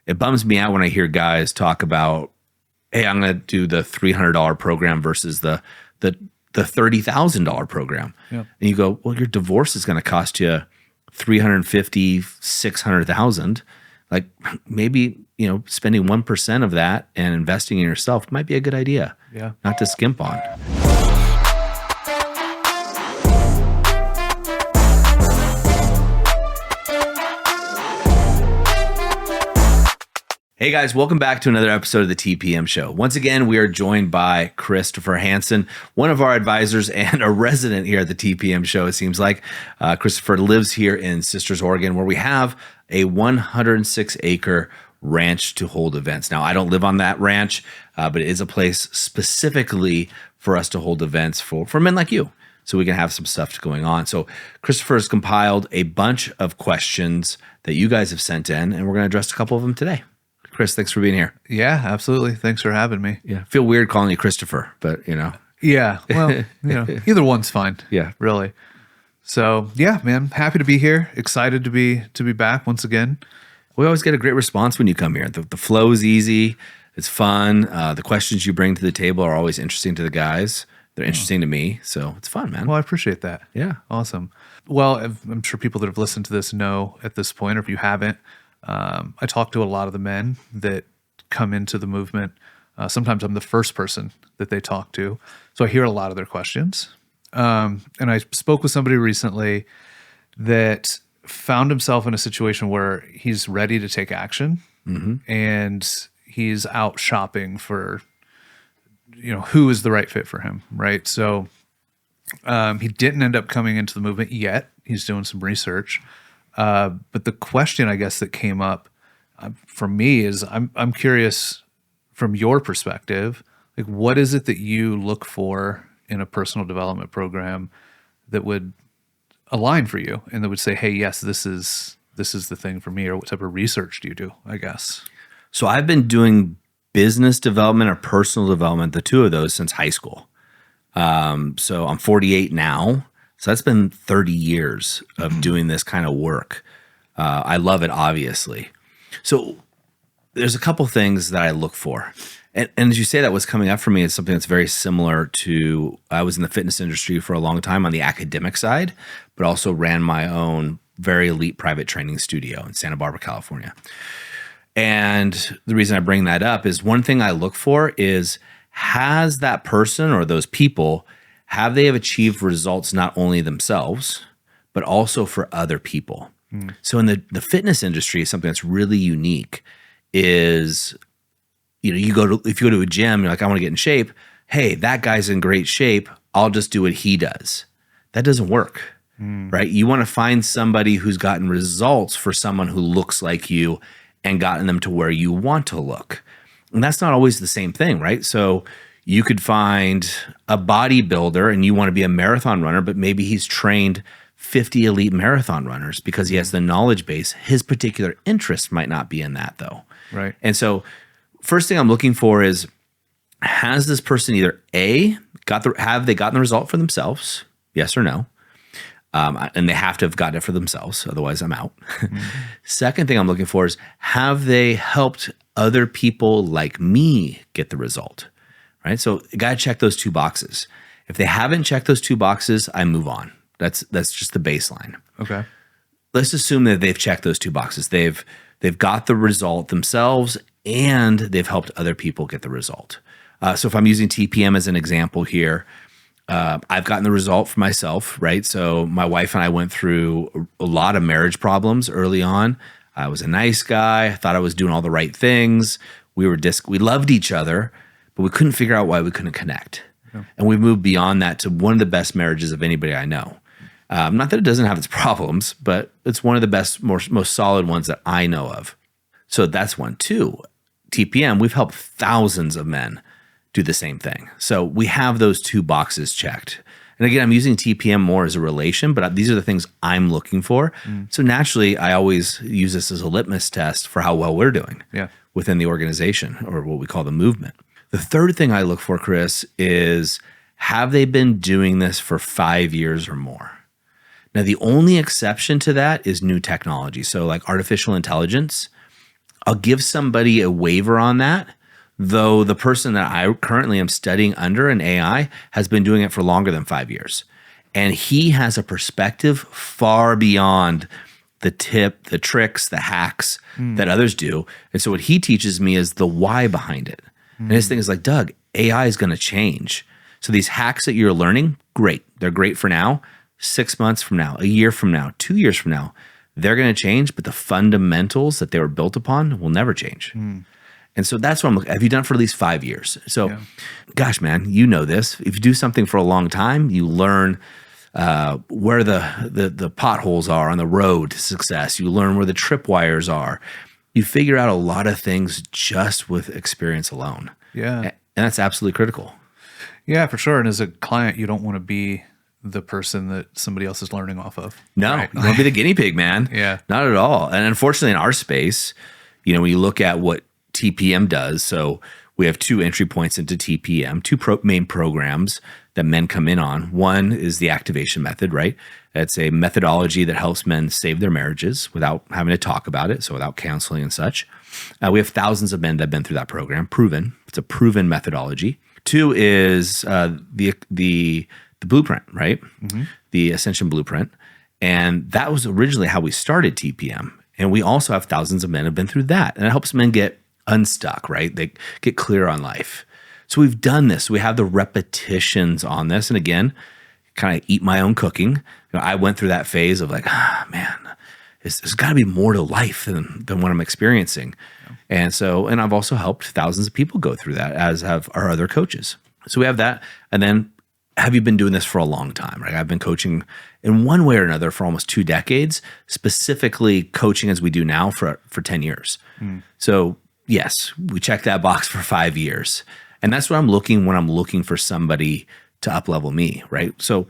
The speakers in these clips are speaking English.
It bums me out when I hear guys talk about, hey, I'm going to do the $300 program versus the $30,000 program. Yeah. And you go, well, your divorce is going to cost you $350,000, $600,000. Like maybe, spending 1% of that and investing in yourself might be a good idea. Yeah. Not to skimp on. Hey guys, welcome back to another episode of the TPM Show. Once again, we are joined by Christopher Hansen, one of our advisors and a resident here at the TPM Show, it seems like. Christopher lives here in Sisters, Oregon, where we have a 106-acre ranch to hold events. Now, I don't live on that ranch, but it is a place specifically for us to hold events for men like you, so we can have some stuff going on. So Christopher has compiled a bunch of questions that you guys have sent in, and we're going to address a couple of them today. Chris, thanks for being here. Yeah, absolutely. Thanks for having me. Yeah. Feel weird calling you Christopher, but Yeah. Well, either one's fine. Yeah. Really. So yeah, man, happy to be here. Excited to be back once again. We always get a great response when you come here. The flow is easy. It's fun. The questions you bring to the table are always interesting to the guys. They're interesting to me. So it's fun, man. Well, I appreciate that. Yeah. Awesome. Well, I'm sure people that have listened to this know at this point, or if you haven't, I talk to a lot of the men that come into the movement. Sometimes I'm the first person that they talk to. So I hear a lot of their questions. And I spoke with somebody recently that found himself in a situation where he's ready to take action, and he's out shopping for, who is the right fit for him, right? So he didn't end up coming into the movement yet. He's doing some research. But the question, I guess, that came up for me is I'm curious from your perspective, like what is it that you look for in a personal development program that would align for you and that would say, hey, yes, this is the thing for me, or what type of research do you do, I guess? So I've been doing business development or personal development, the two of those, since high school. So I'm 48 now. So that's been 30 years of doing this kind of work. I love it, obviously. So there's a couple things that I look for. And as you say, that what's coming up for me is something that's very similar to, I was in the fitness industry for a long time on the academic side, but also ran my own very elite private training studio in Santa Barbara, California. And the reason I bring that up is one thing I look for is, has that person or those people, have they have achieved results not only themselves, but also for other people? So in the fitness industry, something that's really unique is, if you go to a gym, you're like, I want to get in shape. Hey, that guy's in great shape. I'll just do what he does. That doesn't work, right? You want to find somebody who's gotten results for someone who looks like you and gotten them to where you want to look. And that's not always the same thing, right? So you could find a bodybuilder and you want to be a marathon runner, but maybe he's trained 50 elite marathon runners because he has the knowledge base. His particular interest might not be in that, though. Right. And so first thing I'm looking for is, has this person either have they gotten the result for themselves? Yes or no? And they have to have gotten it for themselves. Otherwise, I'm out. Second thing I'm looking for is, have they helped other people like me get the result? Right. So you got to check those two boxes. If they haven't checked those two boxes, I move on. That's just the baseline. Okay. Let's assume that they've checked those two boxes. They've got the result themselves and they've helped other people get the result. So if I'm using TPM as an example here, I've gotten the result for myself, right? So my wife and I went through a lot of marriage problems early on. I was a nice guy. I thought I was doing all the right things. We loved each other, but we couldn't figure out why we couldn't connect. Yeah. And we moved beyond that to one of the best marriages of anybody I know. Not that it doesn't have its problems, but it's one of the best, most solid ones that I know of. So that's one. Two, TPM, we've helped thousands of men do the same thing. So we have those two boxes checked. And again, I'm using TPM more as a relation, but these are the things I'm looking for. So naturally, I always use this as a litmus test for how well we're doing within the organization, or what we call the movement. The third thing I look for, Chris, is, have they been doing this for 5 years or more? Now, the only exception to that is new technology. So like artificial intelligence, I'll give somebody a waiver on that, though the person that I currently am studying under in AI has been doing it for longer than 5 years. And he has a perspective far beyond the tricks, the hacks that others do. And so what he teaches me is the why behind it. And his thing is like, Doug, AI is going to change. So these hacks that you're learning, great. They're great for now. 6 months from now, a year from now, 2 years from now, they're going to change, but the fundamentals that they were built upon will never change. And so that's what I'm looking at. Have you done it for at least 5 years? So, gosh, man, you know this. If you do something for a long time, you learn where the potholes are on the road to success. You learn where the tripwires are. You figure out a lot of things just with experience alone. Yeah. And that's absolutely critical. Yeah, for sure. And as a client, you don't want to be the person that somebody else is learning off of. No, right? you want to be the guinea pig, man. Yeah. Not at all. And unfortunately, in our space, when you look at what TPM does, so we have 2 entry points into TPM, 2 main programs that men come in on. One is the activation method, right? It's a methodology that helps men save their marriages without having to talk about it, so without counseling and such. We have thousands of men that have been through that program, proven. It's a proven methodology. 2 is the blueprint, right? The Ascension Blueprint. And that was originally how we started TPM. And we also have thousands of men who have been through that. And it helps men get unstuck, right? They get clear on life. So we've done this. We have the repetitions on this. And again, kind of eat my own cooking. I went through that phase of like, man, there's got to be more to life than what I'm experiencing. And I've also helped thousands of people go through that, as have our other coaches. So we have that. And then, have you been doing this for a long time, right? I've been coaching in one way or another for almost 2 decades, specifically coaching as we do now for 10 years. So yes, we check that box for 5 years. And that's what I'm looking when I'm looking for somebody to up-level me, right? So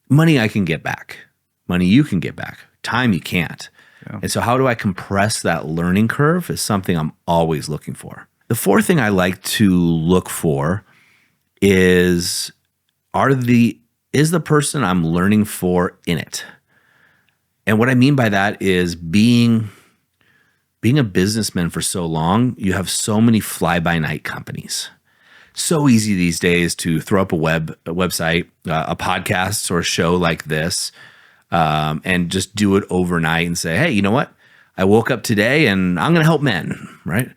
money I can get back. Money you can get back. Time you can't. Yeah. And so how do I compress that learning curve is something I'm always looking for. The 4th thing I like to look for is the person I'm learning for in it? And what I mean by that is being a businessman for so long, you have so many fly-by-night companies. So easy these days to throw up a website, a podcast or a show like this, and just do it overnight and say, hey, you know what? I woke up today and I'm going to help men, right?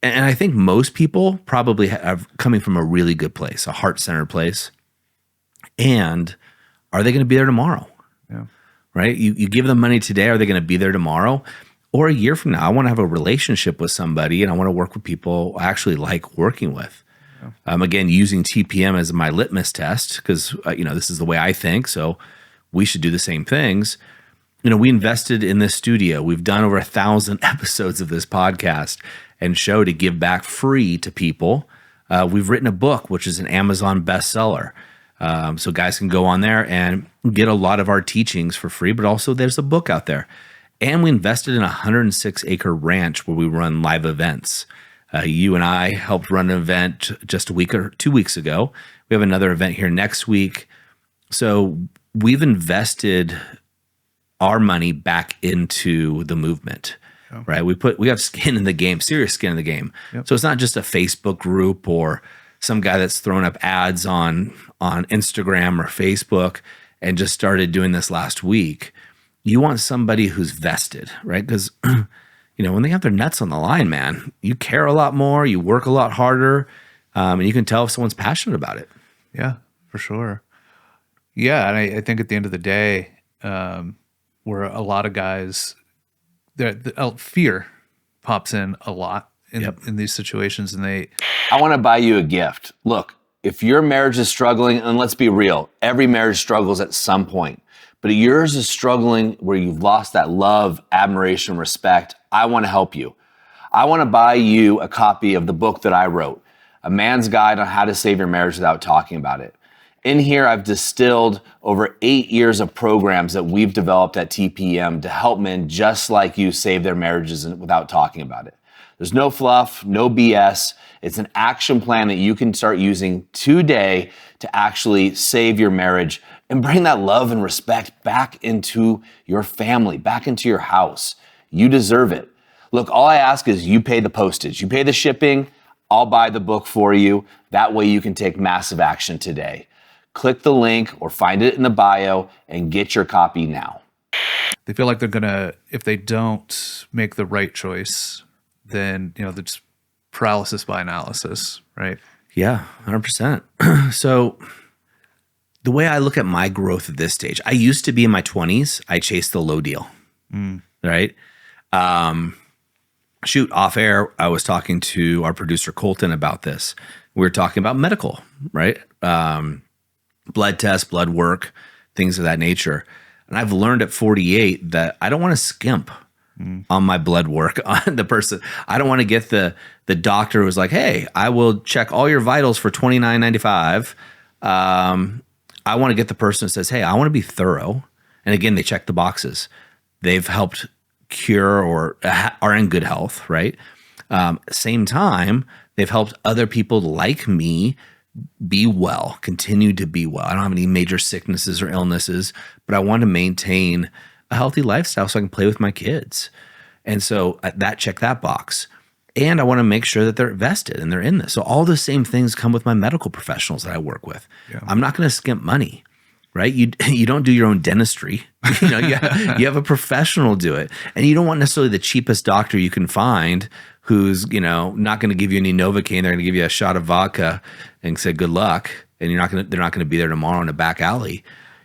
And I think most people probably are coming from a really good place, a heart-centered place. And are they going to be there tomorrow? Yeah. Right? You give them money today. Are they going to be there tomorrow? Or a year from now, I want to have a relationship with somebody and I want to work with people I actually like working with. Yeah. Again, using TPM as my litmus test because, this is the way I think. So we should do the same things. We invested in this studio. We've done over 1,000 episodes of this podcast and show to give back free to people. We've written a book, which is an Amazon bestseller. So guys can go on there and get a lot of our teachings for free, but also there's a book out there. And we invested in a 106-acre ranch where we run live events. You and I helped run an event just a week or 2 weeks ago. We have another event here next week. So we've invested our money back into the movement, right? We have skin in the game, serious skin in the game. Yep. So it's not just a Facebook group or some guy that's thrown up ads on Instagram or Facebook and just started doing this last week. You want somebody who's vested, right? Because when they have their nuts on the line, man, you care a lot more, you work a lot harder, and you can tell if someone's passionate about it. Yeah, for sure. Yeah, and I think at the end of the day, where a lot of guys, fear pops in a lot in these situations, and I want to buy you a gift. Look, if your marriage is struggling, and let's be real, every marriage struggles at some point, but yours is struggling where you've lost that love, admiration, respect, I want to help you. I want to buy you a copy of the book that I wrote, A Man's Guide on How to Save Your Marriage Without Talking About It. In here, I've distilled over 8 years of programs that we've developed at TPM to help men just like you save their marriages without talking about it. There's no fluff, no BS. It's an action plan that you can start using today to actually save your marriage and bring that love and respect back into your family, back into your house. You deserve it. Look, all I ask is you pay the postage, you pay the shipping, I'll buy the book for you. That way you can take massive action today. Click the link or find it in the bio and get your copy now. They feel like they're gonna, if they don't make the right choice, then there's paralysis by analysis, right? Yeah, 100%. So the way I look at my growth at this stage, I used to be in my 20s. I chased the low deal, right? Shoot, off air, I was talking to our producer Colton about this. We were talking about medical, right? Blood tests, blood work, things of that nature. And I've learned at 48 that I don't want to skimp on my blood work on the person. I don't want to get the doctor who's like, hey, I will check all your vitals for $29.95. I want to get the person who says, hey, I want to be thorough. And again, they check the boxes. They've helped cure or are in good health, right? Same time, they've helped other people like me be well, continue to be well. I don't have any major sicknesses or illnesses, but I want to maintain a healthy lifestyle so I can play with my kids. And so that check that box. And I want to make sure that they're vested and they're in this. So all the same things come with my medical professionals that I work with. Yeah. I'm not going to skimp money, right? You don't do your own dentistry. You have a professional do it. And you don't want necessarily the cheapest doctor you can find who's, not going to give you any Novocaine. They're going to give you a shot of vodka and say, good luck. And they're not going to be there tomorrow in a back alley.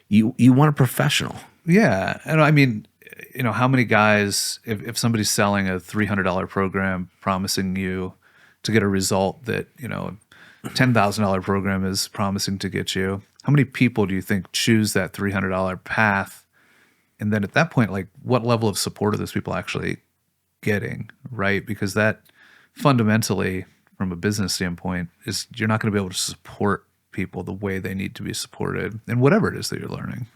You want a professional. Yeah. And I mean, how many guys, if somebody's selling a $300 program promising you to get a result that, $10,000 program is promising to get you, how many people do you think choose that $300 path? And then at that point, like, what level of support are those people actually getting, right? Because that fundamentally, from a business standpoint, is you're not going to be able to support people the way they need to be supported in whatever it is that you're learning.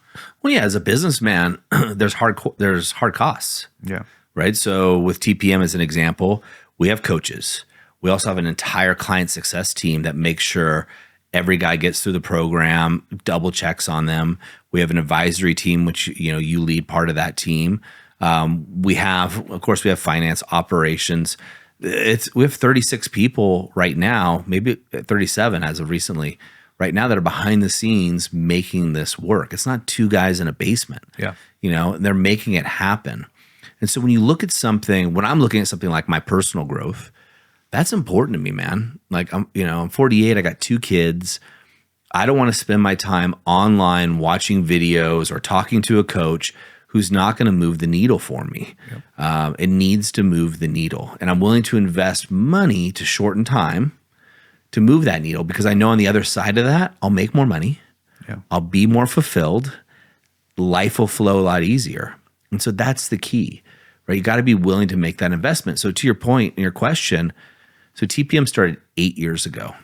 Well, yeah, as a businessman, there's hard costs. Yeah. Right. So with TPM as an example, we have coaches. We also have an entire client success team that makes sure every guy gets through the program, double checks on them. We have an advisory team, which, you lead part of that team. We have finance, operations. We have 36 people right now, maybe 37 as of recently, right now that are behind the scenes making this work. It's not two guys in a basement. Yeah. They're making it happen. And so when you look at something, when I'm looking at something like my personal growth, that's important to me, man. Like I'm 48, I got 2 kids. I don't want to spend my time online watching videos or talking to a coach who's not going to move the needle for me. Yep. It needs to move the needle. And I'm willing to invest money to shorten time to move that needle because I know on the other side of that, I'll make more money. Yeah. I'll be more fulfilled. Life will flow a lot easier. And so that's the key, right? You got to be willing to make that investment. So to your point and your question, so TPM started 8 years ago,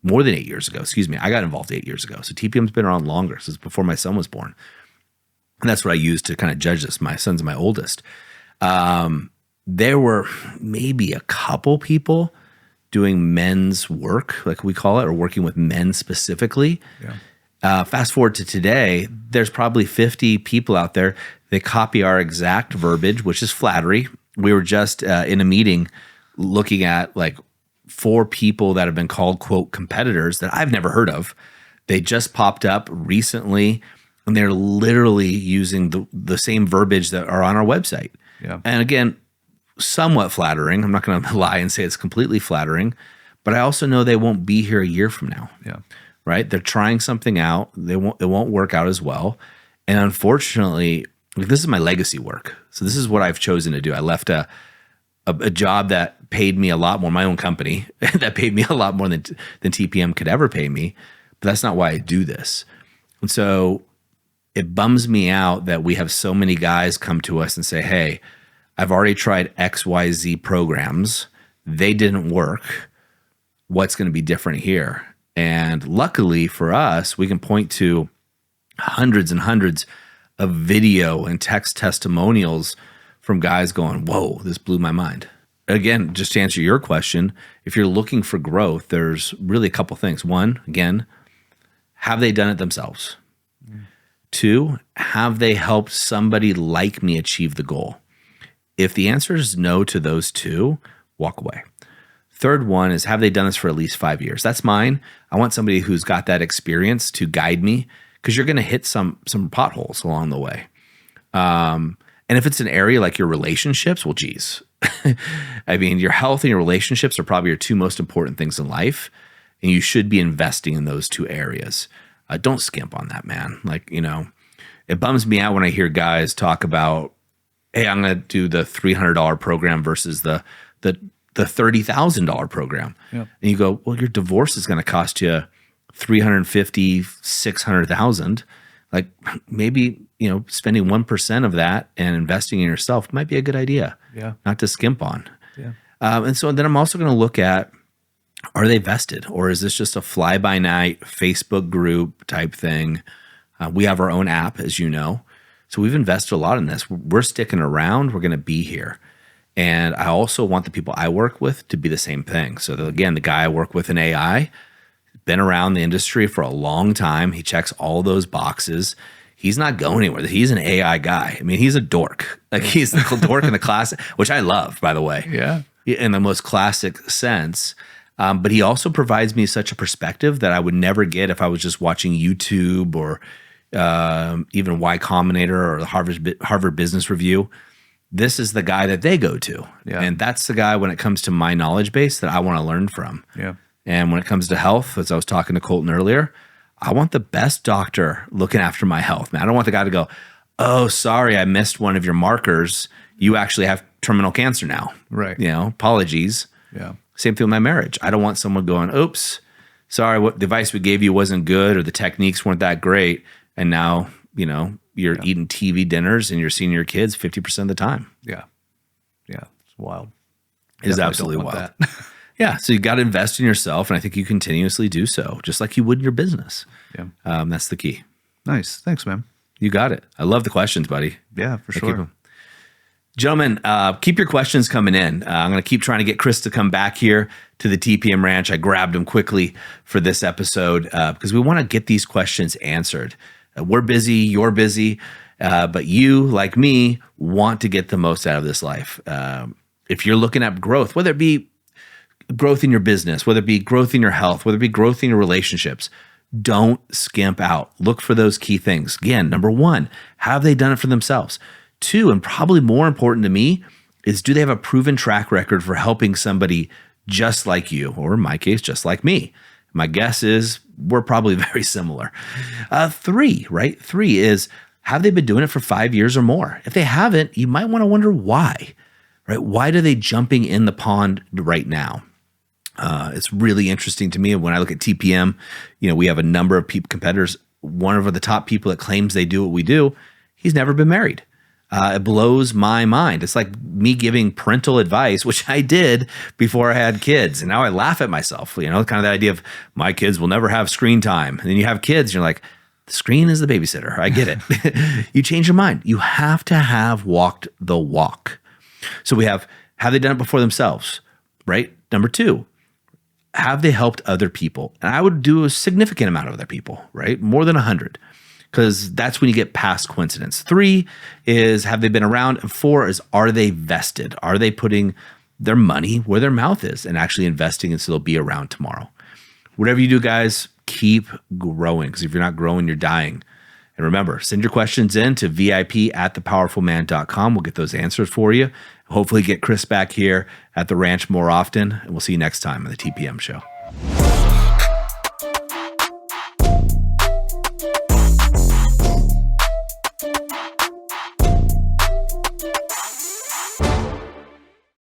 more than 8 years ago, excuse me. I got involved 8 years ago. So TPM's been around longer, since before my son was born. And that's what I use to kind of judge this. My son's my oldest. There were maybe a couple people doing men's work, like we call it, or working with men specifically. Yeah. Fast forward to today, there's probably 50 people out there. They copy our exact verbiage, which is flattery. We were just in a meeting looking at like 4 people that have been called, quote, competitors that I've never heard of. They just popped up recently, and they're literally using the same verbiage that are on our website. Yeah. And again, somewhat flattering. I'm not going to lie and say it's completely flattering, but I also know they won't be here a year from now. Yeah. Right? They're trying something out. It won't work out as well. And unfortunately, this is my legacy work. So this is what I've chosen to do. I left a job that paid me a lot more, my own company, that paid me a lot more than TPM could ever pay me. But that's not why I do this. And so it bums me out that we have so many guys come to us and say, hey, I've already tried XYZ programs. They didn't work. What's going to be different here? And luckily for us, we can point to hundreds and hundreds of video and text testimonials from guys going, whoa, this blew my mind. Again, just to answer your question, if you're looking for growth, there's really a couple things. One, again, have they done it themselves? 2, have they helped somebody like me achieve the goal? If the answer is no to those two, walk away. Third one is, have they done this for at least 5 years? That's mine. I want somebody who's got that experience to guide me, because you're going to hit some potholes along the way. And if it's an area like your relationships, well, geez. I mean, your health and your relationships are probably your two most important things in life, and you should be investing in those two areas. Don't skimp on that, man. Like, it bums me out when I hear guys talk about, hey, I'm going to do the $300 program versus the $30,000 program. Yep. And you go, well, your divorce is going to cost you $350,000, $600,000. Like, maybe, spending 1% of that and investing in yourself might be a good idea. Yeah. Not to skimp on. Yeah. And so then I'm also going to look at, are they vested, or is this just a fly by night Facebook group type thing? We have our own app, as you know. So we've invested a lot in this. We're sticking around. We're going to be here. And I also want the people I work with to be the same thing. So again, the guy I work with in AI, been around the industry for a long time. He checks all those boxes. He's not going anywhere. He's an AI guy. I mean, he's a dork. Like, he's the dork in the class, which I love, by the way. Yeah. In the most classic sense. But he also provides me such a perspective that I would never get if I was just watching YouTube or even Y Combinator or the Harvard Business Review. This is the guy that they go to. Yeah. And that's the guy, when it comes to my knowledge base, that I want to learn from. Yeah. And when it comes to health, as I was talking to Colton earlier, I want the best doctor looking after my health, man. I don't want the guy to go, oh, sorry, I missed one of your markers. You actually have terminal cancer now. Right. Apologies. Yeah. Same thing with my marriage. I don't want someone going, oops, sorry, what the advice we gave you wasn't good, or the techniques weren't that great. And now, you're eating TV dinners and you're seeing your kids 50% of the time. Yeah. Yeah. It's wild. It is absolutely wild. Yeah. So you got to invest in yourself. And I think you continuously do so, just like you would in your business. Yeah. That's the key. Nice. Thanks, man. You got it. I love the questions, buddy. Yeah, for sure. Gentlemen, keep your questions coming in. I'm going to keep trying to get Chris to come back here to the TPM Ranch. I grabbed him quickly for this episode because we want to get these questions answered. We're busy, you're busy, but you, like me, want to get the most out of this life. If you're looking at growth, whether it be growth in your business, whether it be growth in your health, whether it be growth in your relationships, don't skimp out. Look for those key things. Again, number one, have they done it for themselves? Two, and probably more important to me, is do they have a proven track record for helping somebody just like you, or in my case, just like me? My guess is we're probably very similar. Three is, have they been doing it for 5 years or more? If they haven't, you might want to wonder why, right? Why are they jumping in the pond right now? It's really interesting to me when I look at TPM. We have a number of competitors. One of the top people that claims they do what we do, he's never been married. It blows my mind. It's like me giving parental advice, which I did before I had kids. And now I laugh at myself, kind of the idea of my kids will never have screen time. And then you have kids, and you're like, the screen is the babysitter. I get it. You change your mind. You have to have walked the walk. So we have they done it before themselves, right? Number two, have they helped other people? And I would do a significant amount of other people, right? More than 100. Because that's when you get past coincidence. Three is, have they been around? And four is, are they vested? Are they putting their money where their mouth is and actually investing, and so they'll be around tomorrow? Whatever you do, guys, keep growing, because if you're not growing, you're dying. And remember, send your questions in to vip@thepowerfulman.com. We'll get those answers for you. Hopefully get Chris back here at the ranch more often, and we'll see you next time on the TPM show.